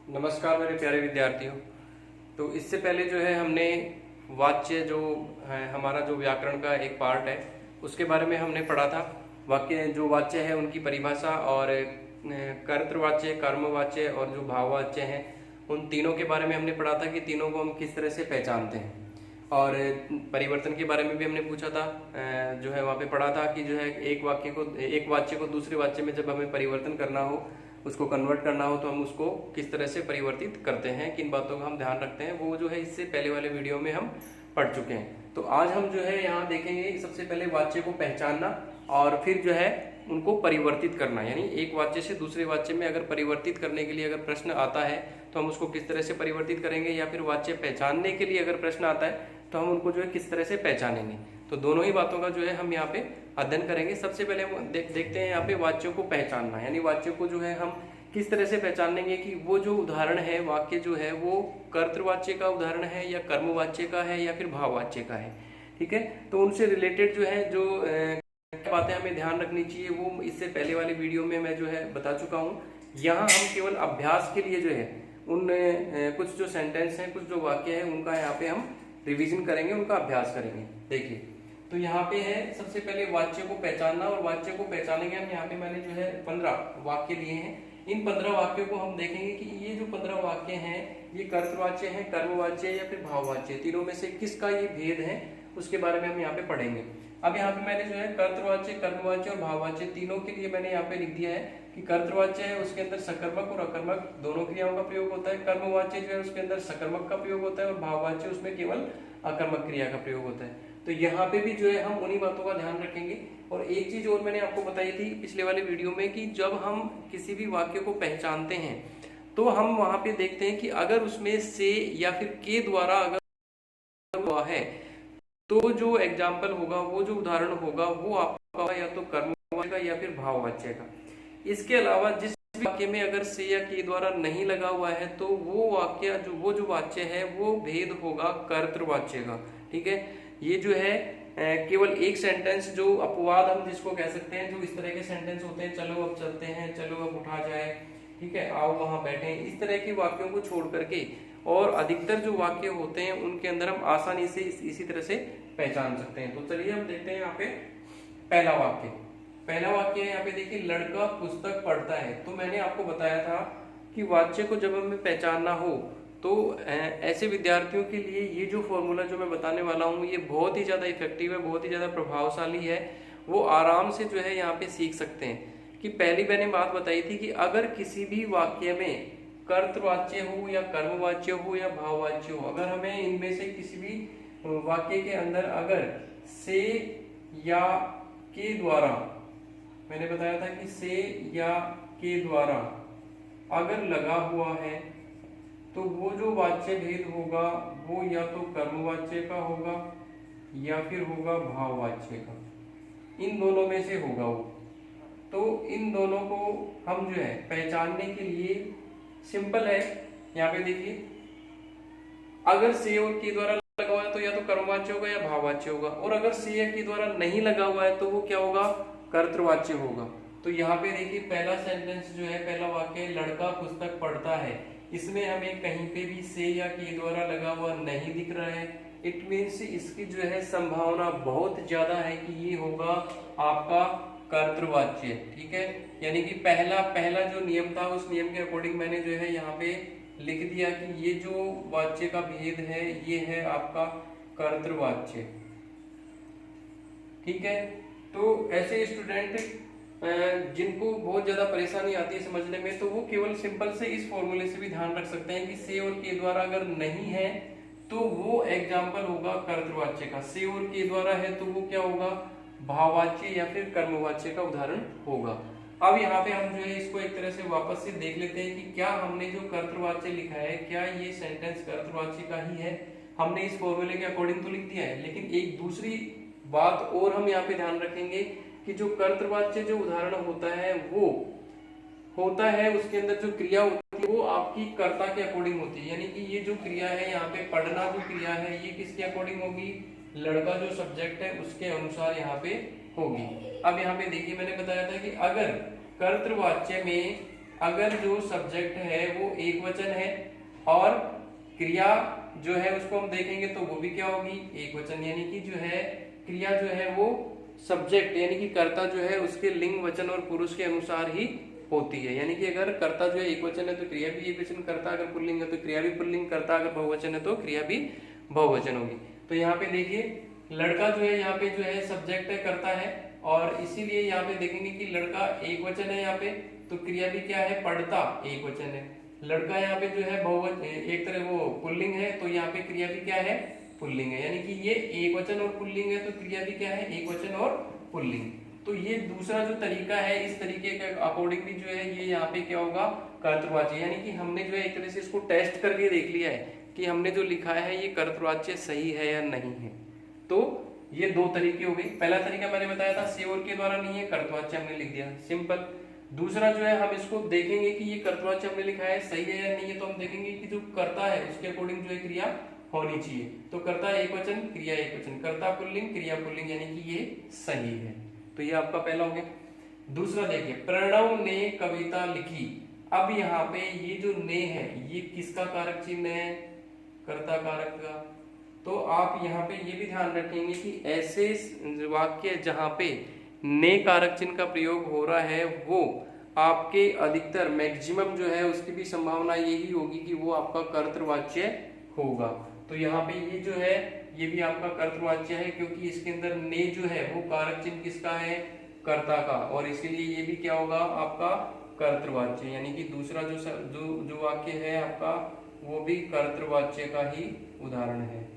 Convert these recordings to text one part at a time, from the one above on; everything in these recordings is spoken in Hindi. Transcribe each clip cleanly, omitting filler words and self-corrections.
नमस्कार मेरे प्यारे विद्यार्थियों। तो इससे पहले जो है हमने वाच्य जो है हमारा जो व्याकरण का एक पार्ट है उसके बारे में हमने पढ़ा था। वाक्य जो वाच्य है उनकी परिभाषा और कर्तृवाच्य, कर्मवाच्य और जो भाववाच्य हैं उन तीनों के बारे में हमने पढ़ा था कि तीनों को हम किस तरह से पहचानते हैं। और परिवर्तन के बारे में भी हमने पूछा था, जो है वहाँ पे पढ़ा था कि जो है एक वाच्य को दूसरे वाच्य में जब हमें परिवर्तन करना हो, उसको कन्वर्ट करना हो तो हम उसको किस तरह से परिवर्तित करते हैं, किन बातों का हम ध्यान रखते हैं, वो जो है इससे पहले वाले वीडियो में हम पढ़ चुके हैं। तो आज हम जो है यहाँ देखेंगे सबसे पहले वाच्य को पहचानना और फिर जो है उनको परिवर्तित करना, यानी एक वाच्य से दूसरे वाच्य में अगर परिवर्तित करने के लिए अगर प्रश्न आता है तो हम उसको किस तरह से परिवर्तित करेंगे, या फिर वाच्य पहचानने के लिए अगर प्रश्न आता है तो हम उनको जो है किस तरह से पहचानेंगे। तो दोनों ही बातों का जो है हम यहाँ पे अध्ययन करेंगे। सबसे पहले हम देखते हैं यहाँ पे वाच्यों को पहचानना, यानी वाच्यों को जो है हम किस तरह से पहचानेंगे कि वो जो उदाहरण है वाक्य जो है वो कर्तृवाच्य का उदाहरण है या कर्मवाच्य का है या फिर भाववाच्य का है। ठीक है, तो उनसे रिलेटेड जो है जो क्या बातें हमें ध्यान रखनी चाहिए वो इससे पहले वाले वीडियो में मैं जो है बता चुका हूँ। यहाँ हम केवल अभ्यास के लिए जो है उन कुछ जो सेंटेंस हैं, कुछ जो वाक्य है उनका यहाँ पे हम रिवीजन करेंगे, उनका अभ्यास करेंगे। देखिए, तो यहाँ पे है सबसे पहले वाच्य को पहचानना, और वाच्य को पहचानेंगे हम। यहाँ पे मैंने जो है 15 वाक्य लिए हैं। इन 15 वाक्यों को हम देखेंगे कि ये जो 15 वाक्य हैं ये कर्तृवाच्य है, कर्मवाच्य या फिर भाववाच्य, तीनों में से किसका ये भेद है उसके बारे में हम यहाँ पे पढ़ेंगे। अब यहाँ पे मैंने जो है कर्तृवाच्य, कर्मवाच्य और भाववाच्य तीनों के लिए मैंने यहाँ पे लिख दिया है कि कर्तृवाच्य है उसके अंदर सकर्मक और अकर्मक दोनों क्रियाओं का प्रयोग होता है, कर्मवाच्य जो है उसके अंदर सकर्मक का प्रयोग होता है और भाववाच्य उसमें केवल अकर्मक क्रिया का प्रयोग होता है। तो यहाँ पे भी जो है हम उन्हीं बातों का ध्यान रखेंगे। और एक चीज और मैंने आपको बताई थी पिछले वाले वीडियो में कि जब हम किसी भी वाक्य को पहचानते हैं तो हम वहां पे देखते हैं कि अगर उसमें से या फिर के द्वारा अगर हुआ है तो जो एग्जाम्पल होगा, वो जो उदाहरण होगा वो आपका या तो कर्मवाच्य का या फिर भाववाच्य का। इसके अलावा जिस वाक्य में अगर से या के द्वारा नहीं लगा हुआ है तो वो वाक्य वो जो वाच्य है वो भेद होगा कर्तृवाच्य का। ठीक है, ये जो है केवल एक सेंटेंस जो अपवाद हम जिसको कह सकते हैं, जो इस तरह के सेंटेंस होते हैं, चलो अब चलते हैं, चलो अब उठा जाए, ठीक है, आओ वहां बैठे, इस तरह के वाक्यों को छोड़ करके और अधिकतर जो वाक्य होते हैं उनके अंदर हम आसानी से इसी तरह से पहचान सकते हैं। तो चलिए हम देखते हैं यहाँ पे पहला वाक्य। पहला वाक्य है यहाँ पे देखिए, लड़का पुस्तक पढ़ता है। तो मैंने आपको बताया था कि वाच्य को जब हमें पहचानना हो तो ऐसे विद्यार्थियों के लिए ये जो फॉर्मूला जो मैं बताने वाला हूँ ये बहुत ही ज्यादा इफेक्टिव है, बहुत ही ज्यादा प्रभावशाली है। वो आराम से जो है यहाँ पे सीख सकते हैं कि पहली मैंने बात बताई थी कि अगर किसी भी वाक्य में कर्तृवाच्य हो या कर्मवाच्य हो या भाववाच्य हो, अगर हमें इनमें से किसी भी वाक्य के अंदर अगर से या के द्वारा, मैंने बताया था कि से या के द्वारा अगर लगा हुआ है तो वो जो वाच्य भेद होगा वो या तो कर्मवाच्य का होगा या फिर होगा भाववाच्य का, इन दोनों में से होगा वो। तो इन दोनों को हम जो है पहचानने के लिए सिंपल है, यहाँ पे देखिए, अगर से और के द्वारा लगा हुआ है तो या तो कर्मवाच्य होगा या भाववाच्य होगा, और अगर से या के द्वारा नहीं लगा हुआ है तो वो क्या होगा, कर्तृवाच्य होगा। तो यहाँ पे देखिए पहला सेंटेंस जो है, पहला वाक्य, लड़का पुस्तक पढ़ता है, इसमें हमें कहीं पे भी से या के द्वारा लगा हुआ नहीं दिख रहा है। इट मीन्स इसकी जो है संभावना बहुत ज्यादा है कि ये होगा आपका कर्तृवाच्य। ठीक है, यानी कि पहला जो नियम था उस नियम के अकॉर्डिंग मैंने जो है यहाँ पे लिख दिया कि ये जो वाच्य का भेद है ये है आपका कर्तृवाच्य। ठीक है, तो ऐसे स्टूडेंट जिनको बहुत ज्यादा परेशानी आती है समझने में, तो वो केवल सिंपल से इस फॉर्मूले से भी ध्यान रख सकते हैं कि से और के द्वारा अगर नहीं है तो वो एग्जाम्पल होगा कर्तृवाच्य का, से और के द्वारा है तो वो क्या होगा, भाववाच्य या फिर कर्मवाच्य का उदाहरण होगा। अब यहाँ पे हम जो है इसको एक तरह से वापस से देख लेते हैं कि क्या हमने जो कर्तृवाच्य लिखा है क्या ये सेंटेंस कर्तृवाच्य का ही है। हमने इस फॉर्मूले के अकॉर्डिंग तो लिख दिया है, लेकिन एक दूसरी बात और हम यहाँ पे ध्यान रखेंगे कि जो कर्तृवाच्य जो उदाहरण होता है वो होता है उसके अंदर जो क्रिया होती है वो आपकी कर्ता के अकॉर्डिंग होती है, यानी कि ये जो क्रिया है यहाँ पे पढ़ना जो क्रिया है ये किसके अकॉर्डिंग होगी, लड़का जो सब्जेक्ट है उसके अनुसार यहाँ पे होगी। अब यहाँ पे देखिए मैंने बताया था कि अगर कर्तृवाच्य में अगर जो सब्जेक्ट है वो एक वचन है और क्रिया जो है उसको हम देखेंगे तो वो भी क्या होगी, एक वचन, यानी कि जो है क्रिया जो है वो सब्जेक्ट यानी कि कर्ता जो है उसके लिंग, वचन और पुरुष के अनुसार ही होती है। यानी कि अगर कर्ता जो है एक वचन है तो क्रिया भी एक वचन, कर्ता अगर पुल्लिंग है तो क्रिया भी पुल्लिंग, कर्ता अगर बहुवचन है तो क्रिया भी बहुवचन होगी। तो यहाँ पे देखिए लड़का जो है यहाँ पे जो है सब्जेक्ट है, कर्ता है, और इसीलिए यहाँ पे देखेंगे कि लड़का एक वचन है यहाँ पे, तो क्रिया भी क्या है, पढ़ता एक वचन है। लड़का यहाँ पे जो है बहुवचन, एक तरह वो पुल्लिंग है, तो यहाँ पे क्रिया भी क्या है, पुल्लिंग है। यानी कि ये एक वचन और पुल्लिंग है तो क्रिया भी क्या है, एक वचन और पुल्लिंग। तो ये दूसरा जो तरीका है, इस तरीके के अकॉर्डिंग भी जो है ये यहाँ पे क्या होगा, कर्तृवाच्य। यानी कि हमने जो है एक तरह से इसको टेस्ट करके देख लिया है कि हमने जो लिखा है ये कर्तृवाच्य सही है या नहीं है। तो ये दो तरीके हो गए। पहला तरीका मैंने बताया था से और के द्वारा नहीं है, कर्तृवाच्य हमने लिख दिया, सिंपल। दूसरा जो है हम इसको देखेंगे कि ये कर्तृवाच्य हमने लिखा है सही है या नहीं है, तो हम देखेंगे कि जो कर्ता है उसके अकॉर्डिंग जो है क्रिया होनी चाहिए। तो कर्ता एक वचन, क्रिया एक वचन, कर्ता पुल्लिंग, क्रिया पुल्लिंग, यानी कि ये सही है। तो ये आपका पहला हो गया। दूसरा देखिए, प्रणव ने कविता लिखी। अब यहाँ पे ये जो ने है ये किसका कारक चिन्ह है, कर्ता कारक का। तो आप यहाँ पे ये भी ध्यान रखेंगे कि ऐसे वाक्य जहाँ पे ने कारक चिन्ह का प्रयोग हो रहा है वो आपके अधिकतर मैक्सिमम जो है उसकी भी संभावना यही होगी कि वो आपका कर्तृवाच्य होगा। तो यहाँ पे ये जो है ये भी आपका कर्तृवाच्य है, क्योंकि इसके अंदर ने जो है वो कारक चिन्ह किसका है, कर्ता का, और इसलिए ये भी क्या होगा आपका कर्तृवाच्य। यानी कि दूसरा जो वाक्य है आपका वो भी कर्तृवाच्य का ही उदाहरण है।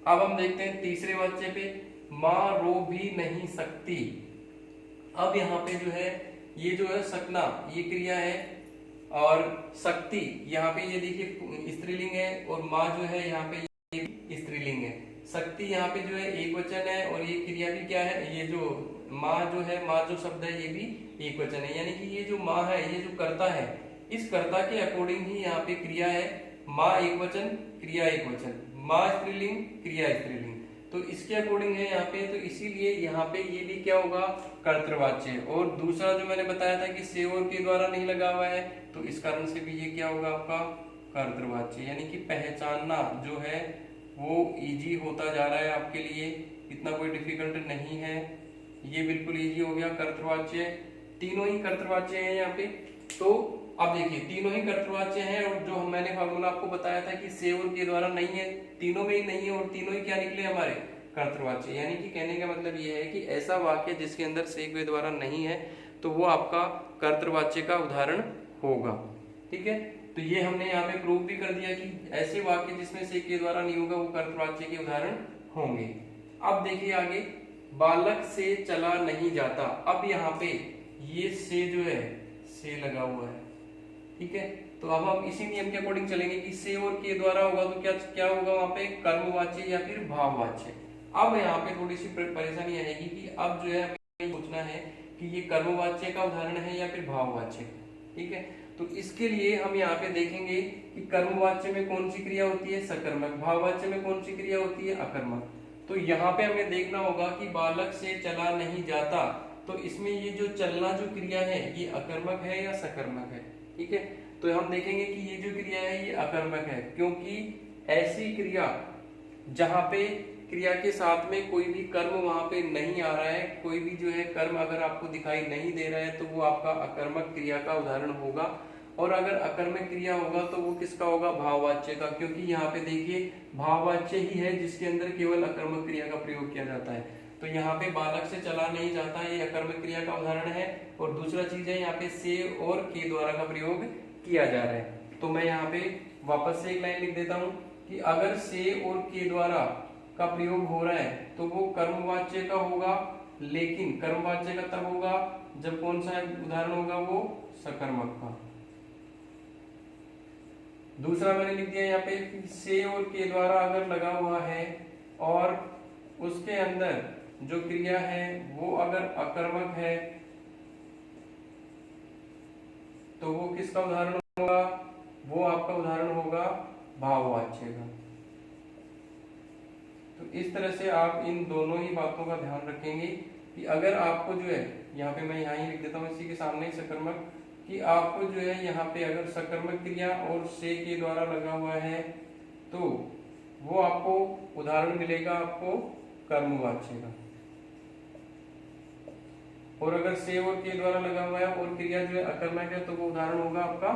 अब हम देखते हैं तीसरे वाक्य पे, मां रो भी नहीं सकती। अब यहाँ पे जो है ये जो है सकना ये क्रिया है, और शक्ति यहाँ पे ये देखिए स्त्रीलिंग है, और माँ जो है यहाँ पे ये स्त्रीलिंग है। शक्ति यहाँ पे जो है एक वचन है, और ये क्रिया भी क्या है, ये जो माँ जो है, माँ जो शब्द है ये भी एक वचन है। यानी कि ये जो माँ है ये जो कर्ता है, इस कर्ता के अकॉर्डिंग ही यहाँ पे क्रिया है। माँ एक वचन, क्रिया एक वचन, माँ स्त्रीलिंग, क्रिया स्त्रीलिंग, तो इसके अकॉर्डिंग है यहाँ पे। तो इसीलिए यहाँ पे ये भी क्या होगा, कर्तृवाच्य। और दूसरा जो मैंने बताया था कि से और के द्वारा नहीं लगा हुआ है, तो इस कारण से भी ये क्या होगा आपका कर्तृवाच्य। यानी कि पहचानना जो है वो इजी होता जा रहा है आपके लिए, इतना कोई डिफिकल्ट नहीं है, ये बिल्कुल इजी हो गया कर्तृवाच्य। तीनों ही कर्तृवाच्य हैं यहाँ पे। तो अब देखिए तीनों ही कर्तृवाच्य हैं, और जो मैंने फार्मूला आपको बताया था कि से और के द्वारा नहीं है, तीनों में ही नहीं है, और तीनों ही क्या निकले हमारे कर्तृवाच्य। यानी कि कहने का मतलब ये है कि ऐसा वाक्य जिसके अंदर से के द्वारा नहीं है तो वो आपका कर्तृवाच्य का उदाहरण होगा। ठीक है, तो ये हमने यहाँ पे प्रूव भी कर दिया कि ऐसे वाक्य जिसमें से के द्वारा नहीं होगा वो कर्तृवाच्य के उदाहरण होंगे। अब देखिए आगे, बालक से चला नहीं जाता। अब यहाँ पे ये से जो है से लगा हुआ है, ठीक है। तो अब हम इसी नियम के अकॉर्डिंग चलेंगे कि से और के द्वारा होगा तो क्या क्या होगा वहां पे, कर्मवाच्य या फिर भाववाच्य। अब यहाँ पे थोड़ी सी परेशानी आएगी कि अब जो है हमें पूछना है कि ये कर्मवाच्य का उदाहरण है या फिर भाववाच्य। ठीक है, तो इसके लिए हम यहाँ पे देखेंगे कि कर्मवाच्य में कौन सी क्रिया होती है, सकर्मक, भाववाच्य में कौन सी क्रिया होती है, अकर्मक। तो यहाँ पे हमें देखना होगा कि बालक से चला नहीं जाता, तो इसमें ये जो चलना जो क्रिया है ये अकर्मक है या सकर्मक है। ठीक है, तो हम देखेंगे कि ये जो क्रिया है ये अकर्मक है, क्योंकि ऐसी क्रिया जहां पे क्रिया के साथ में कोई भी कर्म वहां पे नहीं आ रहा है, कोई भी जो है कर्म अगर आपको दिखाई नहीं दे रहा है तो वो आपका अकर्मक क्रिया का उदाहरण होगा। और अगर अकर्मक क्रिया होगा तो वो किसका होगा, भाववाच्य का, क्योंकि यहाँ पे देखिए भाववाच्य ही है जिसके अंदर केवल अकर्मक क्रिया का प्रयोग किया जाता है। तो यहाँ पे बालक से चला नहीं जाता ये अकर्मक क्रिया का उदाहरण है। और दूसरा चीज है यहाँ पे से और के द्वारा का प्रयोग किया जा रहा है। तो मैं यहाँ पे वापस से एक लाइन लिख देता हूँ कि अगर से और के द्वारा का प्रयोग हो रहा है तो वो कर्मवाच्य का होगा, लेकिन कर्मवाच्य का तब होगा जब कौन सा उदाहरण होगा, वो सकर्मक का। दूसरा मैंने लिख दिया यहाँ पे कि से और के द्वारा अगर लगा हुआ है और उसके अंदर जो क्रिया है वो अगर अकर्मक है तो वो किसका उदाहरण होगा, वो आपका उदाहरण होगा भाववाच्य का। तो इस तरह से आप इन दोनों ही बातों का ध्यान रखेंगे कि अगर आपको जो है यहाँ पे मैं यहाँ ही लिख देता हूँ इसी के सामने सकर्मक, कि आपको जो है यहाँ पे अगर सकर्मक क्रिया और से के द्वारा लगा हुआ है तो वो आपको उदाहरण मिलेगा आपको कर्मवाच्य का, और अगर से और के द्वारा लगा हुआ है और क्रिया जो है अकर्मक है तो वो उदाहरण होगा आपका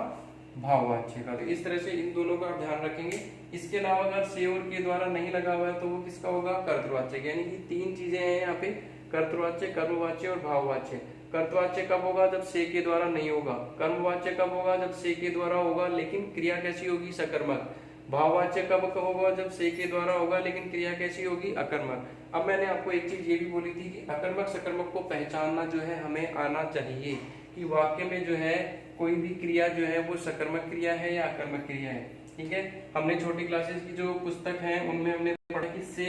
भाववाच्य का। तो इस तरह से इन दोनों का आप ध्यान रखेंगे। इसके अलावा अगर से और के द्वारा नहीं लगा हुआ है तो वो किसका होगा, कर्तृवाच्य। यानी कि तीन चीजें हैं यहाँ पे, कर्तृवाच्य, कर्मवाच्य और भाववाच्य। कर्तृवाच्य कब होगा, जब से के द्वारा नहीं होगा। कर्मवाच्य कब होगा, जब से के द्वारा होगा लेकिन क्रिया कैसी होगी, सकर्मक। भाववाच्य कब होगा, जब से के द्वारा होगा लेकिन क्रिया कैसी होगी, अकर्मक। अब मैंने आपको एक चीज ये भी बोली थी कि अकर्मक सकर्मक को पहचानना जो है हमें आना चाहिए कि वाक्य में जो है कोई भी क्रिया जो है वो सकर्मक क्रिया है या अकर्मक क्रिया है। ठीक है, हमने छोटी क्लासेस की जो पुस्तक है उनमें हमने पढ़ा कि से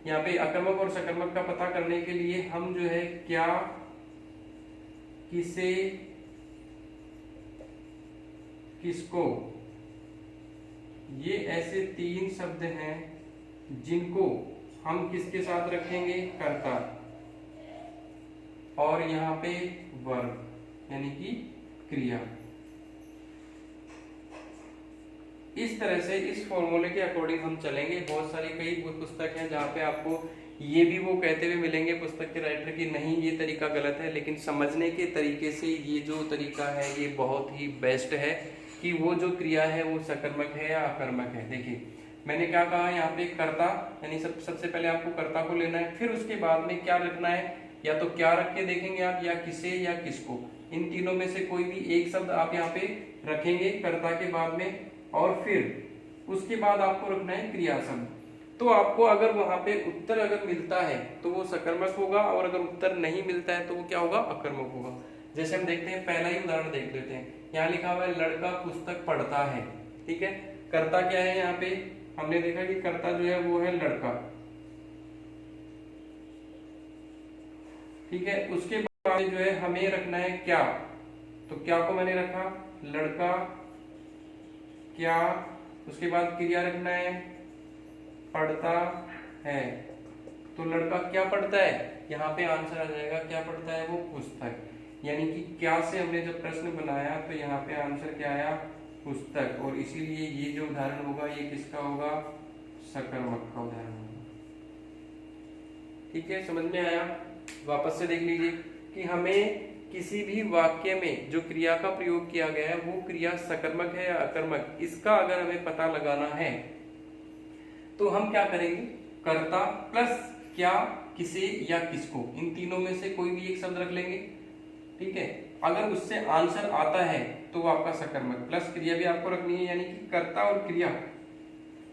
यहाँ पे अकर्मक और सकर्मक का पता करने के लिए हम जो है क्या, किसे, किसको, ये ऐसे तीन शब्द हैं जिनको हम किसके साथ रखेंगे, कर्ता, और यहाँ पे वर्ब यानी कि क्रिया। इस तरह से इस फॉर्मूले के अकॉर्डिंग हम चलेंगे। बहुत सारी कई पुस्तक हैं जहाँ पे आपको ये भी वो कहते हुए मिलेंगे पुस्तक के राइटर की नहीं ये तरीका गलत है, लेकिन समझने के तरीके से ये जो तरीका है ये बहुत ही बेस्ट है कि वो जो क्रिया है वो सकर्मक है या अकर्मक है। देखिए मैंने क्या कहा, यहाँ पे कर्ता यानी सबसे पहले आपको कर्ता को लेना है, फिर उसके बाद में क्या रखना है, या तो क्या रख के देखेंगे आप, या किसे या किसको। इन तीनों में से कोई भी एक शब्द आप यहाँ पे रखेंगे कर्ता के बाद में, और फिर उसके बाद आपको रखना है क्रिया शब्द। तो आपको अगर वहां पे उत्तर अगर मिलता है तो वो सकर्मक होगा, और अगर उत्तर नहीं मिलता है तो वो क्या होगा, अकर्मक होगा। जैसे हम देखते हैं, पहला ही उदाहरण देख लेते हैं। यहाँ लिखा हुआ है लड़का पुस्तक पढ़ता है। ठीक है, कर्ता क्या है, यहाँ पे हमने देखा कि कर्ता जो है वो है लड़का। ठीक है, उसके बाद जो है हमें रखना है क्या, तो क्या को मैंने रखा लड़का क्या, उसके बाद क्रिया रखना है पढ़ता है। तो लड़का क्या पढ़ता है, यहाँ पे आंसर आ जाएगा क्या पढ़ता है, वो पुस्तक। यानी कि क्या से हमने जब प्रश्न बनाया तो यहाँ पे आंसर क्या आया, पुस्तक, और इसीलिए ये जो उदाहरण होगा ये किसका होगा, सकर्मक का उदाहरण होगा। ठीक है, समझ में आया। वापस से देख लीजिए कि हमें किसी भी वाक्य में जो क्रिया का प्रयोग किया गया है वो क्रिया सकर्मक है या अकर्मक, इसका अगर हमें पता लगाना है तो हम क्या करेंगे, कर्ता प्लस क्या, किसे या किसको, इन तीनों में से कोई भी एक शब्द रख लेंगे। ठीक है, अगर उससे आंसर आता है तो वो आपका सकर्मक, प्लस क्रिया भी आपको रखनी है, यानी कि कर्ता और क्रिया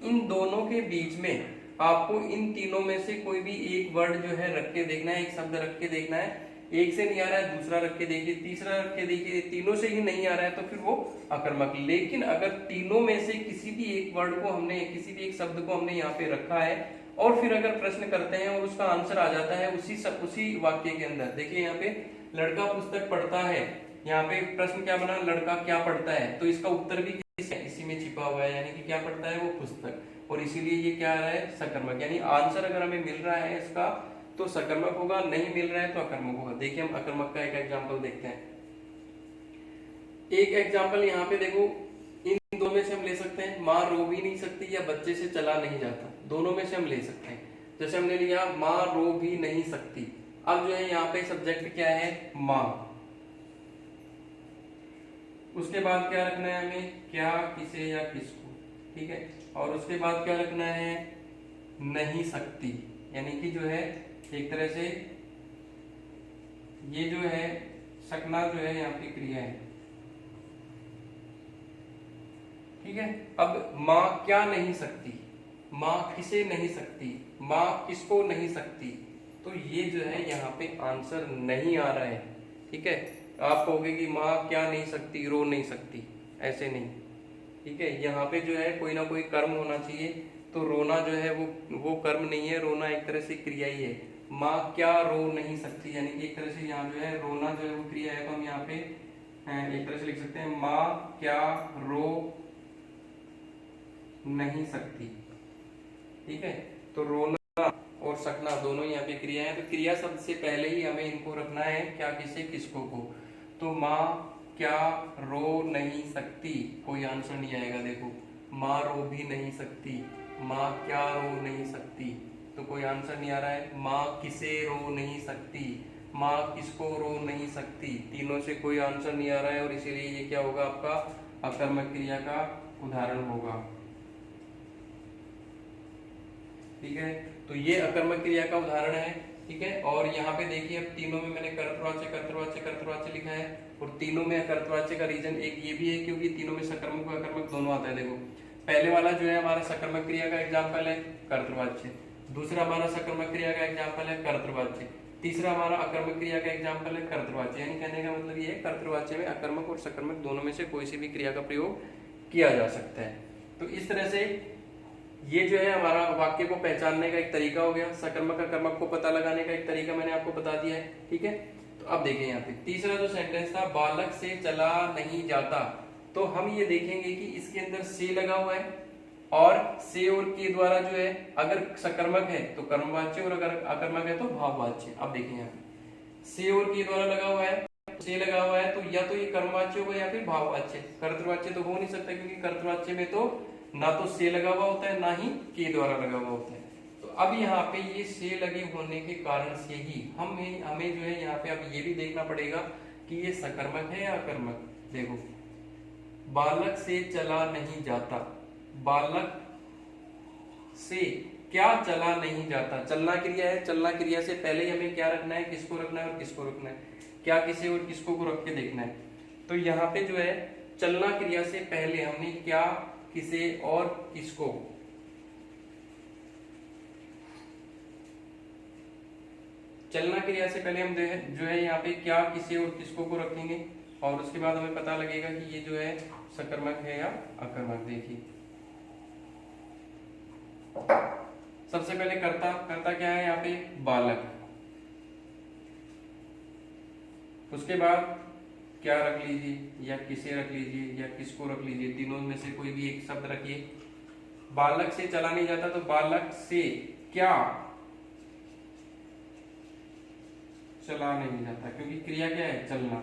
इन दोनों के बीच में आपको इन तीनों में से कोई भी एक वर्ड जो है रख के देखना है, एक शब्द रख के देखना है। एक से नहीं आ रहा है दूसरा रख के देखिए, तीसरा रख के देखिए, तीनों से ही नहीं आ रहा है तो फिर वो अकर्मक। लेकिन अगर तीनों में से किसी भी एक वर्ड को हमने, किसी भी एक शब्द को हमने यहाँ पे रखा है और फिर अगर प्रश्न करते हैं और उसका आंसर आ जाता है उसी वाक्य के अंदर, देखिए यहाँ पे लड़का पुस्तक पढ़ता है, यहाँ पे प्रश्न क्या बना, लड़का क्या पढ़ता है, तो इसका उत्तर भी इसी में छिपा हुआ है, यानी कि क्या पढ़ता है वो पुस्तक, और इसीलिए ये क्या आ रहा है, सकर्मक। यानी आंसर अगर हमें मिल रहा है इसका तो सकर्मक होगा, नहीं मिल रहा है तो अकर्मक होगा। देखिए हम अकर्मक का एक एग्जांपल देखते हैं। एक एग्जांपल यहाँ पे देखो, इन दोनों में से हम ले सकते हैं, माँ रो भी नहीं सकती या बच्चे से चला नहीं जाता, दोनों में से हम ले सकते हैं। जैसे हमने लिया माँ रो भी नहीं सकती, अब जो है यहाँ पे सब्जेक्ट क्या है, माँ, उसके बाद क्या रखना है हमें, क्या, किसे या किसको। ठीक है, और उसके बाद क्या रखना है, नहीं सकती, यानी कि जो है एक तरह से ये जो है सकना जो है यहाँ की क्रिया है। ठीक है, अब माँ क्या नहीं सकती, माँ किसे नहीं सकती, माँ किसको नहीं सकती, तो ये जो है यहाँ पे आंसर नहीं आ रहा है। ठीक है, आप कहोगे कि माँ क्या नहीं सकती, रो नहीं सकती, ऐसे नहीं। ठीक है, यहाँ पे जो है कोई ना कोई कर्म होना चाहिए, तो रोना जो है वो कर्म नहीं है, रोना एक तरह से क्रिया ही है। माँ क्या रो नहीं सकती, यानी कि एक तरह से यहाँ जो है रोना जो है वो क्रिया है, तो हम यहाँ पे एक तरह से लिख सकते हैं माँ क्या रो नहीं सकती। ठीक है, तो रोना और सकना दोनों यहाँ पे क्रिया है। तो क्रिया शब्द से पहले ही हमें इनको रखना है क्या, किसे, किसको को। तो माँ क्या रो नहीं सकती, कोई आंसर नहीं आएगा। देखो माँ रो भी नहीं सकती, माँ क्या रो नहीं सकती, तो कोई आंसर नहीं आ रहा है। माँ किसे रो नहीं सकती, माँ किसको रो नहीं सकती, तीनों से कोई आंसर नहीं आ रहा है, और इसीलिए ये क्या होगा, आपका अकर्मक क्रिया का उदाहरण होगा। ठीक है, तो ये अकर्मक क्रिया का उदाहरण है। ठीक है, और यहाँ पे देखिए अब तीनों में मैंने कर्तृवाच्य कर्तृवाच्य कर्तृवाच्य लिखा है, और तीनों में कर्तृवाच्य का रीजन एक ये भी है क्योंकि तीनों में सकर्मक और अकर्मक दोनों आता है। देखो पहले वाला जो है हमारा सकर्मक क्रिया का एग्जाम्पल है कर्तृवाच्य, दूसरा हमारा सकर्मक क्रिया का एग्जाम्पल है कर्तृवाच्य, तीसरा हमारा अकर्मक क्रिया का एग्जाम्पल है कर्तृवाच्य। यानी कहने का मतलब ये है कर्तृवाच्य में अकर्मक और सकर्मक दोनों में से कोई सी भी क्रिया का प्रयोग किया जा सकता है। तो इस तरह से ये जो है हमारा वाक्य को पहचानने का एक तरीका हो गया, सकर्मक अकर्मक को पता लगाने का एक तरीका मैंने आपको बता दिया है। ठीक है, तो अब देखें यहाँ पे तीसरा जो सेंटेंस था, बालक से चला नहीं जाता, तो हम ये देखेंगे कि इसके अंदर से लगा हुआ है, और से और के द्वारा जो है अगर सकर्मक है तो कर्मवाच्य, और अगर अकर्मक है तो भाववाच्य। अब देखें यहाँ पे से और के द्वारा लगा हुआ है, से लगा हुआ है, तो या तो ये कर्मवाच्य होगा या फिर भाववाच्य। कर्तृवाच्य तो हो नहीं सकता क्योंकि कर्तृवाच्य में तो ना तो से लगा हुआ होता है ना ही के द्वारा लगा हुआ होता है। तो अब यहाँ पे ये से लगे होने के कारण से ही हमें जो है यहाँ पे अब ये भी देखना पड़ेगा कि ये सकर्मक है या अकर्मक। देखो बालक से चला नहीं जाता, बालक से क्या चला नहीं जाता, चलना क्रिया है, चलना क्रिया से पहले ही हमें क्या रखना है, किसको रखना है और किसको रखना है, क्या किसे और किसको को रख के देखना है। तो यहाँ पे जो है चलना क्रिया से पहले हमने क्या, किसे और किसको, चलना क्रिया से पहले हम जो है यहाँ पे क्या, किसे और किसको को रखेंगे, और उसके बाद हमें पता लगेगा कि ये जो है सकर्मक है या अकर्मक। देखिए सबसे पहले कर्ता, कर्ता क्या है यहाँ पे, बालक, उसके बाद क्या रख लीजिए, या किसे रख लीजिए या किसको रख लीजिए, तीनों में से कोई भी एक शब्द रखिए। बालक से चला नहीं जाता, तो बालक से क्या चला नहीं जाता, क्योंकि क्रिया क्या है, चलना।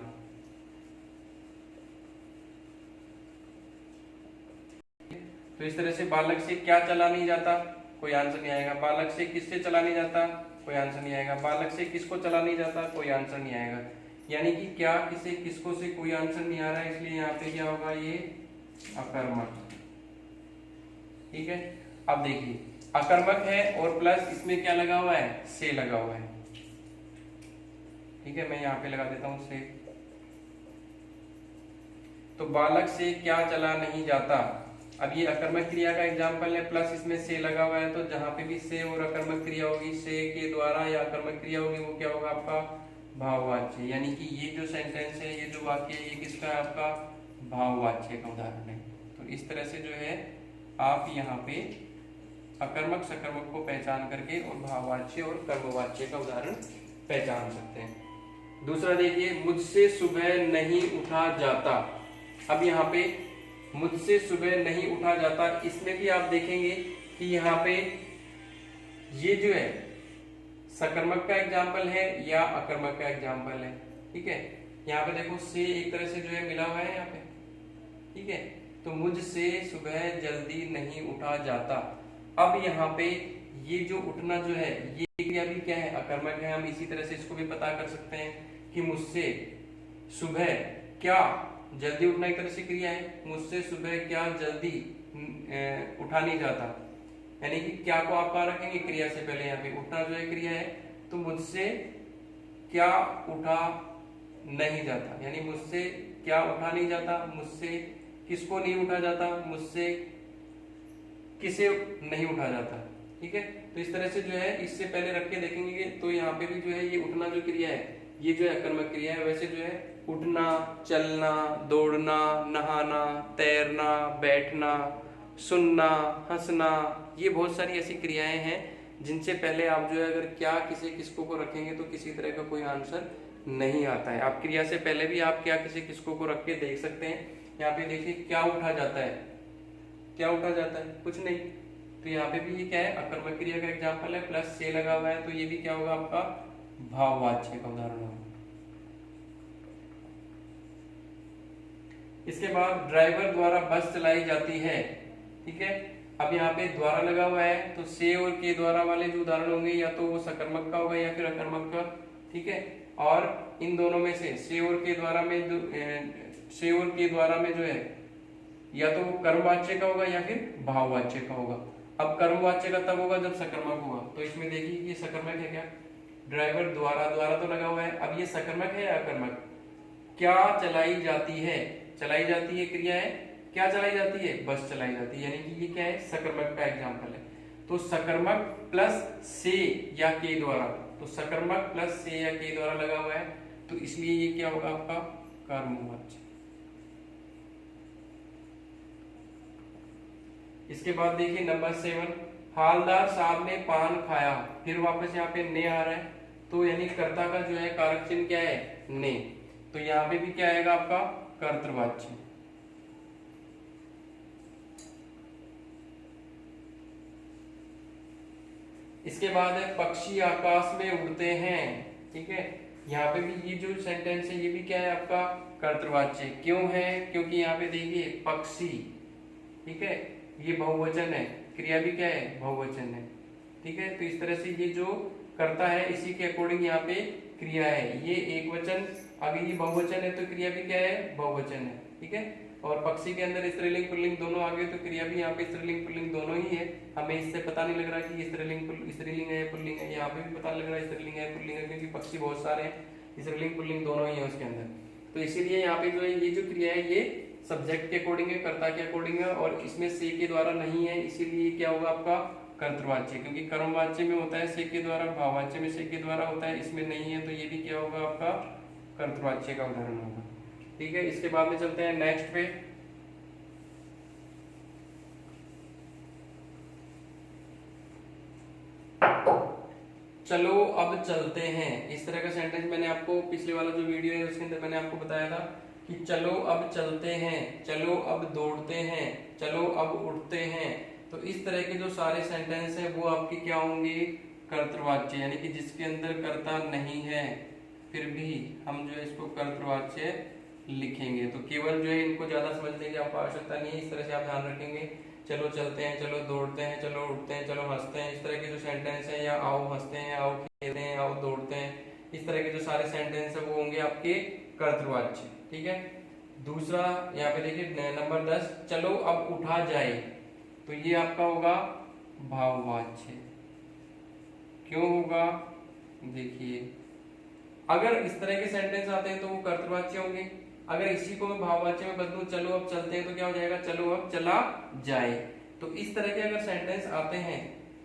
तो इस तरह से बालक से क्या चला नहीं जाता, कोई आंसर नहीं आएगा। बालक से किससे चला नहीं जाता, कोई आंसर नहीं आएगा। बालक से किसको चला नहीं जाता, कोई आंसर नहीं आएगा। यानी कि क्या, किसे, किसको से कोई आंसर नहीं आ रहा है, इसलिए यहाँ पे क्या होगा, ये अकर्मक। ठीक है, अब देखिए अकर्मक है और प्लस इसमें क्या लगा हुआ है, से लगा हुआ है। ठीक है, मैं यहाँ पे लगा देता हूं से। तो बालक से क्या चला नहीं जाता, अब ये अकर्मक क्रिया का एग्जाम्पल है, प्लस इसमें से लगा हुआ है, तो जहां पे भी से और अकर्मक क्रिया होगी, से के द्वारा या अकर्मक क्रिया होगी, वो क्या होगा, आपका भाववाच्य। यानी कि ये जो सेंटेंस है, ये जो वाक्य है, ये किसका है, आपका भाववाच्य का उदाहरण है। तो इस तरह से जो है आप यहाँ पे अकर्मक सकर्मक को पहचान करके और भाववाच्य और कर्मवाच्य का उदाहरण पहचान सकते हैं। दूसरा देखिए, मुझसे सुबह नहीं उठा जाता। अब यहाँ पे मुझसे सुबह नहीं उठा जाता, इसमें भी आप देखेंगे कि यहाँ पे ये जो है सकर्मक का एग्जाम्पल है या अकर्मक का एग्जाम्पल है। ठीक है, यहाँ पे देखो से एक तरह से जो है मिला हुआ है यहाँ पे। ठीक है, तो मुझसे सुबह जल्दी नहीं उठा जाता। अब यहाँ पे ये जो उठना जो है, ये क्रिया भी क्या है, अकर्मक है। हम इसी तरह से इसको भी पता कर सकते हैं कि मुझसे सुबह क्या, जल्दी उठना एक तरह से क्रिया है, मुझसे सुबह क्या जल्दी उठा नहीं जाता। यानी कि क्या को आप कहाँ रखेंगे, क्रिया से पहले। यहाँ पे उठना जो है क्रिया है, तो मुझसे क्या उठा नहीं जाता, यानी मुझसे क्या उठा नहीं जाता, मुझसे किसको नहीं उठा जाता, मुझसे किसे नहीं उठा जाता। ठीक है, तो इस तरह से जो है इससे पहले रख के देखेंगे, तो यहाँ पे भी जो है ये उठना जो क्रिया है, ये जो है अकर्मक क्रिया है। वैसे जो है उठना, चलना, दौड़ना, नहाना, तैरना, बैठना, सुनना, हंसना, ये बहुत सारी ऐसी क्रियाएं हैं जिनसे पहले आप जो है अगर क्या, किसे, किसको को रखेंगे तो किसी तरह का कोई आंसर नहीं आता है। आप क्रिया से पहले भी आप क्या, किसे, किसको को रख के देख सकते हैं। यहाँ पे देखिए क्या उठा जाता है, क्या उठा जाता है, कुछ नहीं। तो यहाँ पे भी ये क्या है, अकर्मक क्रिया का एग्जाम्पल है, प्लस से लगा हुआ है, तो ये भी क्या होगा आपका भाववाच्य का उदाहरण होगा। इसके बाद ड्राइवर द्वारा बस चलाई जाती है, ठीक है। अब यहाँ पे द्वारा लगा हुआ है, तो से और के द्वारा वाले जो उदाहरण होंगे या तो वो सकर्मक का होगा या फिर अकर्मक का, ठीक है। और इन दोनों में से और के द्वारा में से और के द्वारा में जो है या तो कर्मवाच्य का होगा या फिर भाववाच्य का होगा। अब कर्मवाच्य का तब होगा जब सकर्मक होगा, तो इसमें देखिए ये सकर्मक है क्या, ड्राइवर द्वारा, द्वारा तो लगा हुआ है। अब ये सकर्मक है या अकर्मक, क्या चलाई जाती है, चलाई जाती है क्रिया है, क्या चलाई जाती है, बस चलाई जाती है, यानी कि ये क्या है, सकर्मक का एग्जाम्पल है। तो सकर्मक प्लस से या के द्वारा, तो सकर्मक प्लस से या के द्वारा लगा हुआ है, तो इसलिए ये क्या होगा आपका कर्मवाच्य। इसके बाद देखिए नंबर 7, हालदार साहब ने पान खाया, फिर वापस यहाँ पे ने आ रहा है, तो यानी कर्ता का जो है कारक चिन्ह क्या है, ने, तो यहाँ पे भी क्या आएगा आपका कर्तृवाच्य। इसके बाद है पक्षी आकाश में उड़ते हैं, ठीक है। यहाँ पे भी ये जो सेंटेंस है ये भी क्या है आपका कर्तृवाच्य। क्यों है, क्योंकि यहाँ पे देखिए पक्षी, ठीक है, ये बहुवचन है, क्रिया भी क्या है, बहुवचन है, ठीक है। तो इस तरह से ये जो कर्ता है इसी के अकॉर्डिंग यहाँ पे क्रिया है, ये एक वचन, अगर ये बहुवचन है तो क्रिया भी क्या है, बहुवचन है, ठीक है। और पक्षी के अंदर स्त्रीलिंग पुल्लिंग दोनों आ गए, तो क्रिया भी यहाँ पे स्त्रीलिंग पुल्लिंग दोनों ही है। हमें इससे पता नहीं लग रहा कि स्त्रीलिंग है पुल्लिंग है, यहाँ पे भी पता लग रहा है स्त्रीलिंग है पुल्लिंग है, क्योंकि पक्षी बहुत सारे हैं, स्त्रीलिंग पुल्लिंग दोनों ही है उसके अंदर। तो इसीलिए यहाँ पे जो है ये जो क्रिया है ये सब्जेक्ट के अकॉर्डिंग है, कर्ता के अकॉर्डिंग है, और इसमें से के द्वारा नहीं है, इसीलिए क्या होगा आपका कर्तृवाच्य। क्योंकि कर्मवाच्य में होता है से के द्वारा, भाववाच्य में से के द्वारा होता है, इसमें नहीं है, तो ये भी क्या होगा आपका कर्तृवाच्य का उदाहरण होगा, ठीक है। इसके बाद में चलते हैं नेक्स्ट पे। चलो अब चलते हैं, इस तरह का सेंटेंस मैंने आपको पिछले वाला जो वीडियो है उसके अंदर मैंने आपको बताया था कि चलो अब चलते हैं, चलो अब दौड़ते हैं, चलो अब उठते हैं। तो इस तरह के जो सारे सेंटेंस है वो आपके क्या होंगे, कर्तृवाच्य, यानी कि जिसके अंदर कर्ता नहीं है फिर भी हम जो है इसको कर्तृवाच्य लिखेंगे। तो केवल जो है इनको ज्यादा समझने की आपको आवश्यकता नहीं है, इस तरह से आप ध्यान रखेंगे, चलो चलते हैं, चलो दौड़ते हैं, चलो उठते हैं, चलो हंसते हैं, इस तरह के जो सेंटेंस है, या आओ हंसते हैं, आओ खेलते हैं, आओ दौड़ते हैं, इस तरह के जो सारे सेंटेंस है वो होंगे आपके कर्तृवाच्य, ठीक है। दूसरा यहाँ पे देखिए नंबर 10, चलो अब उठा जाए, तो ये आपका होगा भाववाच्य। क्यों होगा, देखिए अगर इस तरह के सेंटेंस आते हैं तो वो कर्तृवाच्य होंगे, अगर इसी को मैं भाववाच्य में बदलूं, चलो अब चलते हैं, तो क्या हो जाएगा, चलो अब चला जाए। तो इस तरह के अगर सेंटेंस आते हैं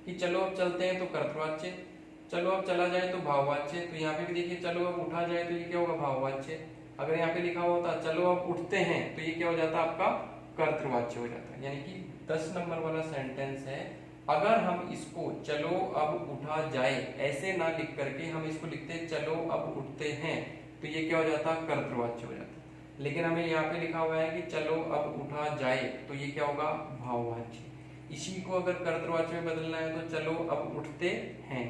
कि चलो अब चलते हैं तो कर्तृवाच्य, चलो अब चला जाए तो भाववाच्य। तो यहाँ पे भी देखिए चलो अब उठा जाए तो ये क्या होगा, भाववाच्य। अगर यहाँ पे लिखा होता चलो अब उठते हैं तो ये क्या हो जाता आपका कर्तृवाच्य हो जाता है। यानी कि 10 नंबर वाला सेंटेंस है, अगर हम इसको चलो अब उठा जाए ऐसे ना लिख करके हम इसको लिखते चलो अब उठते हैं, तो ये क्या हो जाता, कर्तृवाच्य हो जाता। लेकिन हमें यहाँ पे लिखा हुआ है कि चलो अब उठा जाए, तो ये क्या होगा, भाववाच्य। इसी को अगर कर्तृवाच्य में बदलना है तो चलो अब उठते हैं,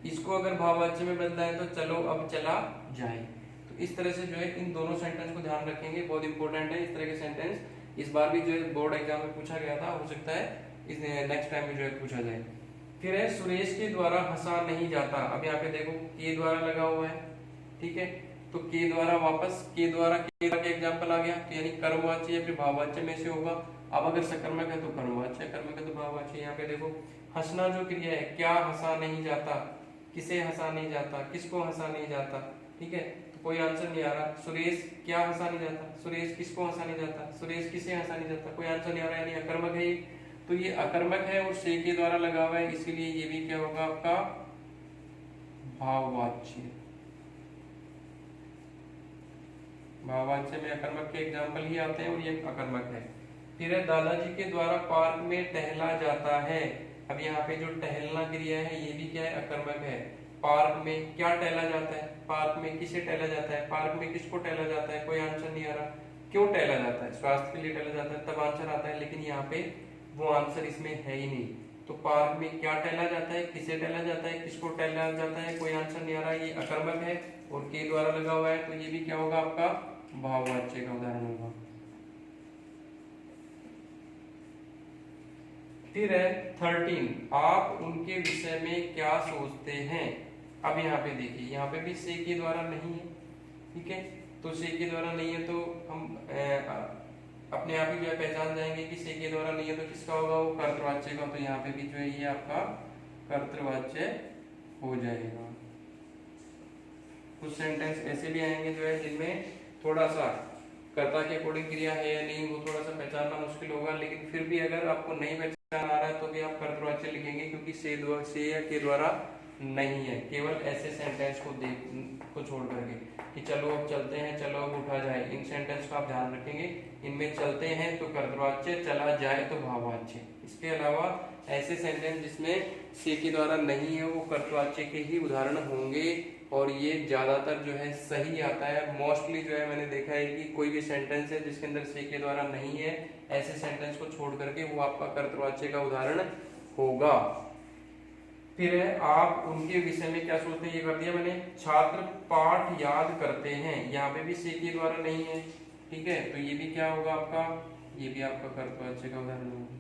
इसको अगर भाववाच्य में बदलना है तो चलो अब चला जाए। तो इस तरह से जो है इन दोनों सेंटेंस को ध्यान रखेंगे, बहुत इंपॉर्टेंट है इस तरह के सेंटेंस। इस बार भी जो है बोर्ड एग्जाम में पूछा गया था, हो सकता है इस नेक्स्ट टाइम में जो है पूछा जाए। फिर है सुरेश के द्वारा हंसा नहीं जाता। अब यहाँ पे देखो के द्वारा लगा हुआ है, ठीक है, तो के द्वारा वापस के द्वारा के एग्जाम्पल आ गया, तो यानी कर्मवाच्य या फिर भाववाच्य में से होगा। अब अगर सकर्मक है तो कर्मवाच्य, कर्मक है तो भाववाच्य। यहाँ पे देखो हंसना जो क्रिया है, क्या हंसा नहीं जाता, किसे हंसा नहीं जाता, किसको हंसा नहीं जाता, ठीक है, तो कोई आंसर नहीं आ रहा। सुरेश क्या हंसा नहीं जाता, सुरेश किसको हंसा नहीं जाता, सुरेश किसे हंसा नहीं जाता, कोई आंसर नहीं आ रहा है, यानी अकर्मक है ये। तो ये अकर्मक है और से के द्वारा लगा हुआ है, इसीलिए ये भी क्या होगा आपका भाववाच्य। भाववाच्य में अकर्मक के एग्जाम्पल ही आते हैं और ये अकर्मक है। फिर है दादाजी के द्वारा पार्क में टहला जाता है। अब यहाँ पे जो टहलना क्रिया है ये भी क्या है, अकर्मक है। पार्क में क्या टहला जाता है, पार्क में किसे टहला जाता है, पार्क में किसको टहला जाता है, कोई आंसर नहीं आ रहा। क्यों टहला जाता है, स्वास्थ्य के लिए टहला जाता है, तब आंसर आता है। लेकिन यहाँ पे वो आंसर इसमें है ही नहीं। तो पार्क में क्या टहला जाता है, किसे टहला जाता है, किसको टहला जाता है, कोई आंसर नहीं आ रहा। ये अकर्मक है और के द्वारा लगा हुआ है, तो ये भी क्या होगा आपका भाववाच्य का उदाहरण होगा। फिर है 13, आप उनके विषय में क्या सोचते हैं। अब यहाँ पे देखिए, यहाँ पे भी से के द्वारा नहीं है, ठीक है। तो से के द्वारा नहीं है तो हम अपने आप ही जो है पहचान जाएंगे कि से के द्वारा नहीं है तो किसका होगा, वो कर्तृवाच्य का। तो यहाँ पे भी जो है ये आपका कर्तृवाच्य हो जाएगा। कुछ सेंटेंस ऐसे भी आएंगे जो है जिनमें थोड़ा सा कर्ता के अकॉर्डिंग क्रिया है या नहीं, वो थोड़ा सा पहचानना मुश्किल होगा, लेकिन फिर भी अगर आपको नहीं पहचान आ रहा है तो भी आप कर्तृवाच्य लिखेंगे, क्योंकि से या के द्वारा नहीं है। केवल ऐसे सेंटेंस को छोड़ करके कि चलो अब चलते हैं, चलो अब उठा जाए, इन सेंटेंस का आप ध्यान रखेंगे। इनमें चलते हैं तो कर्तृवाच्य, चला जाए तो भाववाच्य। इसके अलावा ऐसे सेंटेंस जिसमें से के द्वारा नहीं है वो कर्तृवाच्य के ही उदाहरण होंगे, और ये ज्यादातर जो है सही आता है। मोस्टली जो है मैंने देखा है कि कोई भी सेंटेंस है जिसके अंदर से के द्वारा नहीं है, ऐसे सेंटेंस को छोड़ करके वो आपका कर्तृवाच्य का उदाहरण होगा। फिर है आप उनके विषय में क्या सोचते हैं, ये कर दिया मैंने। छात्र पाठ याद करते हैं, यहाँ पे भी से के द्वारा नहीं है, ठीक है। तो ये भी क्या होगा आपका, ये भी आपका कर्तृवाच्य का उदाहरण होगा।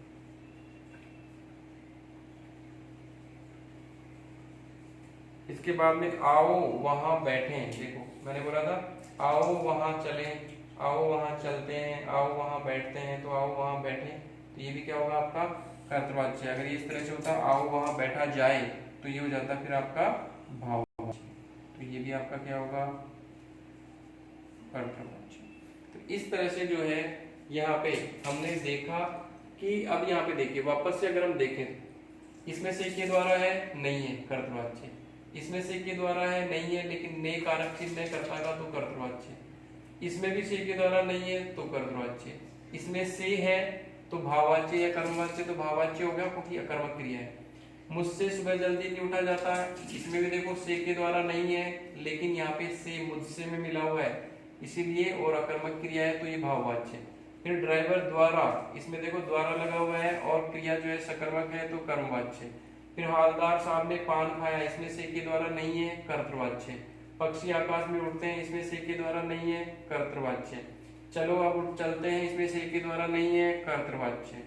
इसके बाद में आओ वहां बैठें, देखो मैंने बोला था आओ वहां चलें, आओ वहां चलते हैं, आओ वहां बैठते हैं, तो आओ वहां बैठें, तो ये भी क्या होगा आपका कर्तृवाच्य। अगर ये इस तरह से होता आओ वहां बैठा जाए तो ये हो जाता फिर आपका भाववाच्य, तो ये भी आपका क्या होगा कर्तृवाच्य। तो इस तरह से जो है यहाँ पे हमने देखा कि अब यहाँ पे देखिए वापस से अगर हम देखें, इसमें से के द्वारा है नहीं है कर्तृवाच्य, इसमें से के द्वारा है नहीं है लेकिन ने कारक चिन्ह कर्ता का तो कर्तृवाच्य, इसमें भी से के द्वारा नहीं है तो कर्तृवाच्य, इसमें से है तो भाववाच्य या कर्मवाच्य, तो भाववाच्य हो गया क्योंकि अकर्मक क्रिया है। मुझसे सुबह जल्दी नहीं उठा जाता, इसमें भी देखो से के द्वारा नहीं है लेकिन यहाँ पे से मुझसे में मिला हुआ है इसीलिए, और अकर्मक क्रिया है तो ये भाववाच्य। फिर ड्राइवर द्वारा, इसमें देखो द्वारा लगा हुआ है और क्रिया जो है सकर्मक है तो कर्मवाच्य। फिर हवलदार साहब ने पान खाया, इसमें से के द्वारा नहीं है कर्तृवाच्य। पक्षी आकाश में उड़ते हैं, इसमें से के द्वारा नहीं है कर्तृवाच्य। चलो अब चलते हैं, इसमें से के द्वारा नहीं है कर्तृवाच्य।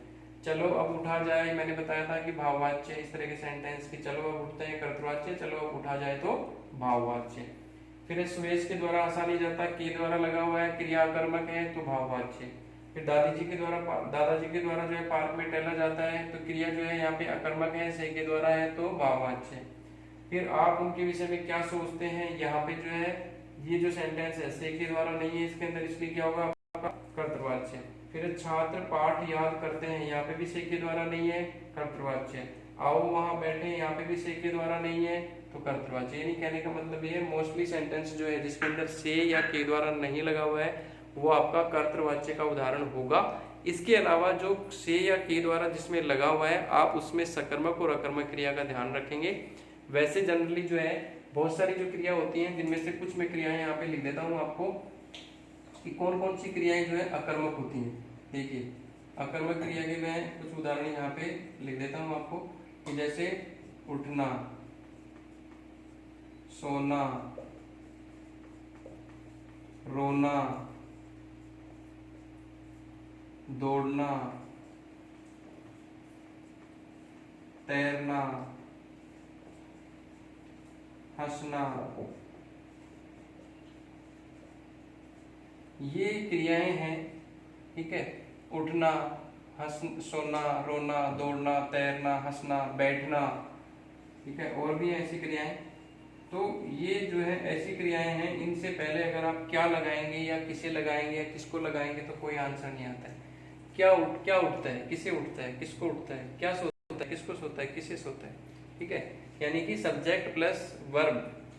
चलो अब उठा जाए, मैंने बताया था कि भाववाच्य। इस तरह के सेंटेंस की चलो अब उठते हैं कर्तृवाच्य, चलो अब उठा जाए तो भाववाच्य। फिर सुरेश के द्वारा हंसा नहीं जाता, के द्वारा लगा हुआ है, क्रिया कर्मक है तो भाववाच्य। फिर दादाजी के द्वारा जो है पार्क में टहला जाता है, तो क्रिया जो है यहाँ पे अकर्मक है, से के द्वारा है तो भाववाच्य। फिर आप उनके विषय में क्या सोचते हैं, यहाँ पे जो है ये जो सेंटेंस है से के द्वारा नहीं है इसके अंदर, इसलिए क्या होगा आपका कर्तृवाच्य। फिर छात्र पाठ याद करते हैं, यहाँ पे भी से के द्वारा नहीं है कर्तृवाच्य। आओ वहां बैठे, यहाँ पे भी से के द्वारा नहीं है तो कर्तृवाच्य। यानी कहने का मतलब ये है मोस्टली सेंटेंस जो है जिसके अंदर से या के द्वारा नहीं लगा हुआ है वो आपका कर्तृवाच्य का उदाहरण होगा। इसके अलावा जो से या के द्वारा जिसमें लगा हुआ है आप उसमें सकर्मक और अकर्मक क्रिया का ध्यान रखेंगे। वैसे जनरली जो है बहुत सारी जो क्रिया होती हैं, जिनमें से कुछ मैं क्रियाएं यहाँ पे लिख देता हूँ आपको कि कौन कौन सी क्रियाएं जो है अकर्मक होती हैं। देखिए अकर्मक क्रिया के मैं कुछ उदाहरण यहाँ पे लिख देता हूँ आपको कि जैसे उठना, सोना, रोना, दौड़ना, तैरना, हंसना, ये क्रियाएं हैं, ठीक है। उठना, सोना, रोना, दौड़ना, तैरना, हंसना, बैठना, ठीक है, और भी ऐसी क्रियाएं। तो ये जो है ऐसी क्रियाएं हैं, इनसे पहले अगर आप क्या लगाएंगे या किसे लगाएंगे या किसको लगाएंगे तो कोई आंसर नहीं आता है। क्या उठता है, किसे उठता है, किसको उठता है, क्या सोता है, किसको सोता है, किसे सोता है, ठीक है। यानी कि सब्जेक्ट प्लस वर्ब,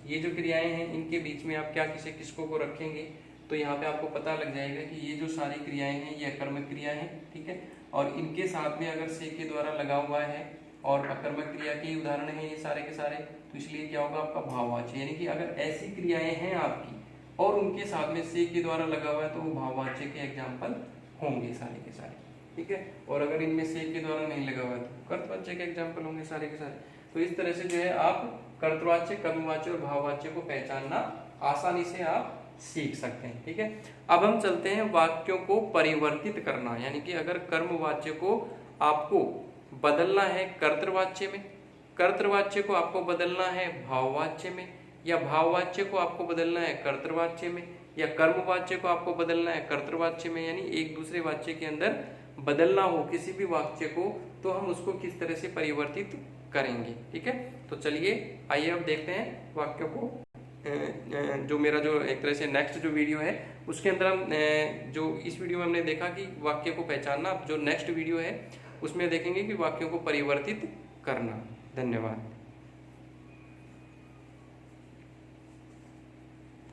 ये जो क्रियाएं हैं इनके बीच में आप क्या किसे किसको को रखेंगे तो यहाँ पे आपको पता लग जाएगा कि ये जो सारी क्रियाएं हैं ये अकर्मक क्रिया है, ठीक है। और इनके साथ में अगर से के द्वारा लगा हुआ है और अकर्मक क्रिया के उदाहरण है ये सारे के सारे, तो इसलिए क्या होगा आपका भाववाच्य। यानी कि अगर ऐसी क्रियाएं हैं आपकी और उनके साथ में से के द्वारा लगा हुआ है तो वो भाववाच्य के एग्जाम्पल होंगे सारे के सारे। ठीक है। और अगर इनमें से एक के द्वारा नहीं लगा हुआ तो कर्तवाच्य के एग्जाम्पल होंगे सारे के सारे। तो इस तरह से जो है आप कर्तवाच्य, कर्मवाच्य और भाववाच्य को पहचानना आसानी से आप सीख सकते हैं, ठीक है। अब हम चलते हैं वाक्यों को परिवर्तित करना, यानी कि अगर कर्मवाच्य को आपको बदलना है कर्तवाच्य में, कर्तवाच्य को आपको बदलना है भाववाच्य में, या भाववाच्य को आपको बदलना है कर्तवाच्य में, या कर्मवाच्य को आपको बदलना है कर्तवाच्य में, यानी एक दूसरे वाच्य के अंदर बदलना हो किसी भी वाक्य को, तो हम उसको किस तरह से परिवर्तित करेंगे, ठीक है। तो चलिए आइए अब देखते हैं वाक्यों को। जो मेरा जो एक तरह से नेक्स्ट जो वीडियो है उसके अंदर हम जो इस वीडियो में हमने देखा कि वाक्य को पहचानना, जो नेक्स्ट वीडियो है उसमें देखेंगे कि वाक्यों को परिवर्तित करना। धन्यवाद।